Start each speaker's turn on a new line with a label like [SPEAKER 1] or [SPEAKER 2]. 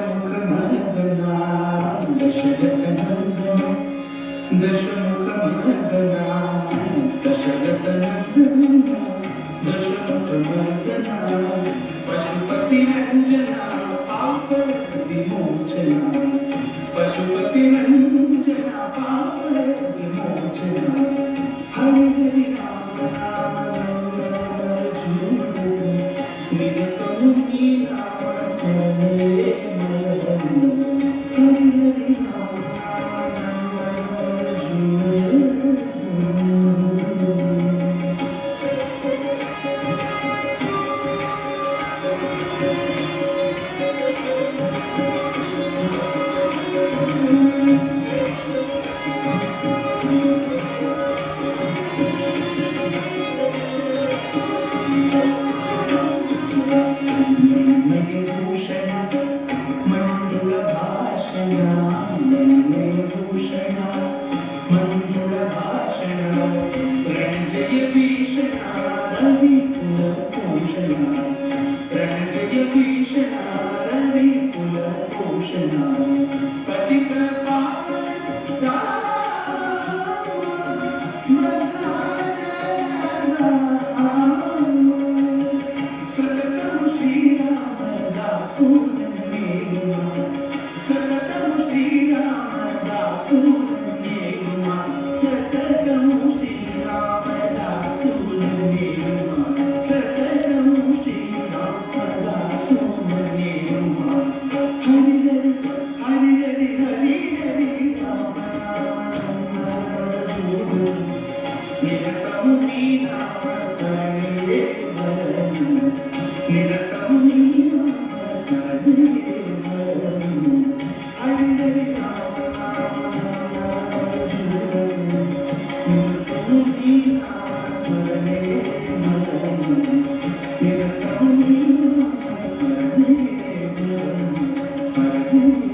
[SPEAKER 1] दशमुखमर्दना दशरथनन्दना दशमुखमर्दना दशरथनन्दना दशमुखमर्दना पशुपतिरञ्जना पापविमोचना पशुपतिरञ्जना पापविमोचना हरि हरि राम राम निरतमु नी नाम स्मरणे हरि हरि राम भूषण मंजुल भाषण भूषण मंजुल भाषण रणजय भीषण रवि कुल भूषण रणजय भीषण रवि कुल भूषण पतित पावन सततम श्रीरामदासुरन्नेलुमा सततम श्रीरामदासुरन्नेलुमा सततम श्रीरामदासुरन्नेलुमा सततम श्रीरामदासुरन्नेलुमा हरि हरि हरि हरि हरि हरि राम राम राम जोड़ो निरतम नी नाम स्मरणे हरि निरतम नी नाम स्मरणे हरि हरि राम राम राम जोड़ो निरतम नी नाम स्मरणे हरि निरतम नी नाम स्मरणे हरि